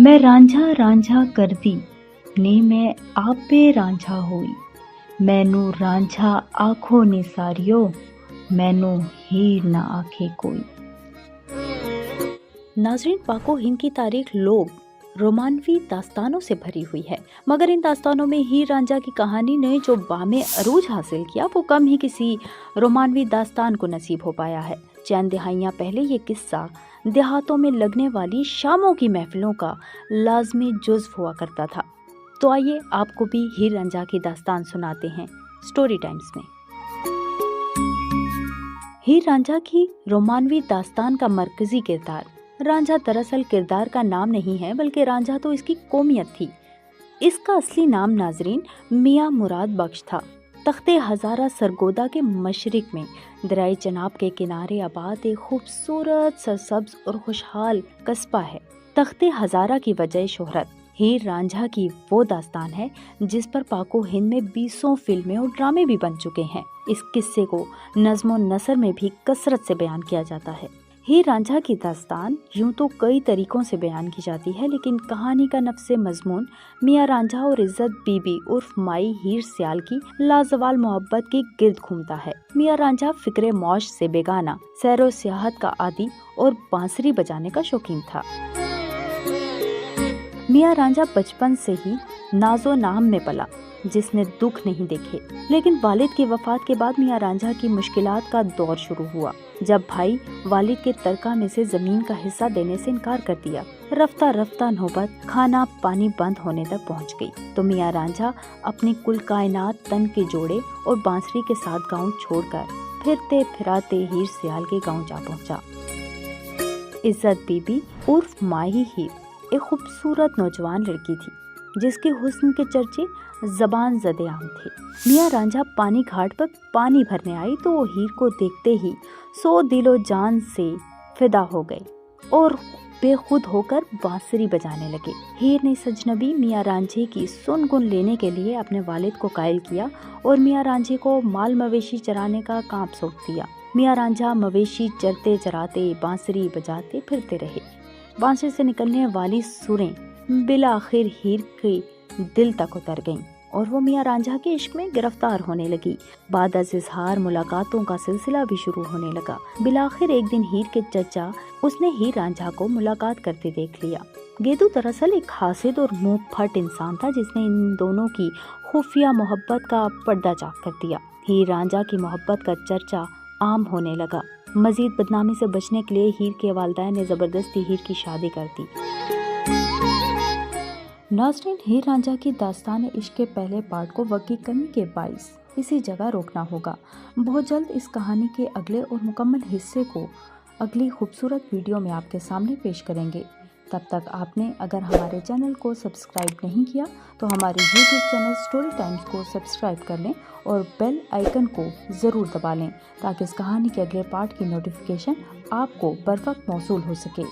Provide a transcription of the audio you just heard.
मैं रांझा रांझा करदी ने मैं आपे रांझा होई, मैनू रांझा आखो ने सारियो, मैनू हीर ना आखे कोई। नाजरीन, पाको हिंद की तारीख लोग रोमानवी दास्तानों से भरी हुई है, मगर इन दास्तानों में हीर रांझा की कहानी ने जो बामे अरूज हासिल किया वो कम ही किसी रोमानवी दास्तान को नसीब हो पाया है। चंद दहाइयाँ पहले ये किस्सा देहातों में लगने वाली शामों की महफिलों का लाजमी जुज़्व हुआ करता था। तो आइए आपको भी हीर रांझा की दास्तान सुनाते हैं स्टोरी टाइम्स में। हीर रांझा की रोमानवी दास्तान का मरकजी किरदार रांझा दरअसल किरदार का नाम नहीं है, बल्कि रांझा तो इसकी कौमियत थी। इसका असली नाम नाजरीन मियाँ मुराद बख्श था। तख्ते हज़ारा सरगोदा के मशरिक में दरियाए चनाब के किनारे आबाद एक खूबसूरत सरसब्ज और खुशहाल कस्बा है। तख्ते हज़ारा की वजह शोहरत हीर रांझा की वो दास्तान है जिस पर पाको हिंद में 20 फिल्में और ड्रामे भी बन चुके हैं। इस किस्से को नज़्म नसर में भी कसरत से बयान किया जाता है। हीर रांझा की दास्तान यूं तो कई तरीकों से बयान की जाती है, लेकिन कहानी का नफ्से मजमून मियाँ रांझा और इज्जत बीबी उर्फ माई हीर सियाल की लाजवाल मोहब्बत के गिर्द घूमता है। मियाँ रांझा फिक्रे मौज से बेगाना, सैरो सियाहत का आदी और बांसुरी बजाने का शौकीन था। मियाँ रांझा बचपन से ही नाजो नाम में पला, जिसने दुख नहीं देखे, लेकिन वालिद की वफात के बाद मियाँ रांझा की मुश्किलात का दौर शुरू हुआ। जब भाई वालिद के तरका में से जमीन का हिस्सा देने से इनकार कर दिया, रफ्ता रफ्ता नौबत खाना पानी बंद होने तक पहुंच गई, तो मियाँ रांझा अपनी कुल कायनात तन के जोड़े और बांसुरी के साथ गांव छोड़कर फिरते फिराते हीर सियाल के गांव जा पहुंचा। इज्जत बीबी उर्फ माही हीर एक खूबसूरत नौजवान लड़की थी जिसके हुस्न के चर्चे जबान ज़दे-आम थे। मियाँ रांझा पानी घाट पर पानी भरने आई तो वो हीर को देखते ही 100 दिलो जान से फिदा हो गए और बेखुद होकर बांसुरी बजाने लगे। हीर ने सजनबी मियाँ रांझे की सुन गुन लेने के लिए अपने वालिद को कायल किया और मियाँ रांझे को माल मवेशी चराने का काम सौंप दिया। मियाँ रांझा मवेशी चरते चराते बांसुरी बजाते फिरते रहे। बांसुरी से निकलने वाली सुरें बिलाखिर हीर के दिल तक उतर गईं और वो मियाँ रांझा के इश्क में गिरफ्तार होने लगी। बाद अज़ इज़हार मुलाकातों का सिलसिला भी शुरू होने लगा। बिलाखिर एक दिन हीर के चचा उसने हीर रांझा को मुलाकात करते देख लिया। गेदू दरअसल एक हासिद और मुंह फट इंसान था जिसने इन दोनों की खुफिया मोहब्बत का पर्दा चाक कर दिया। हीर रांझा की मोहब्बत का चर्चा आम होने लगा। मजीद बदनामी से बचने के लिए हीर के वालिदैन ने जबरदस्ती हीर की शादी कर दी। नाज़रीन, हीर रांझा की दास्तान इश्क के पहले पार्ट को वक्त की कमी के बाइस इसी जगह रोकना होगा। बहुत जल्द इस कहानी के अगले और मुकम्मल हिस्से को अगली खूबसूरत वीडियो में आपके सामने पेश करेंगे। तब तक आपने अगर हमारे चैनल को सब्सक्राइब नहीं किया तो हमारे यूट्यूब चैनल स्टोरी टाइम्स को सब्सक्राइब कर लें और बेल आइकन को ज़रूर दबा लें ताकि इस कहानी के अगले पार्ट की नोटिफिकेशन आपको बर वक्त मौसूल हो सके।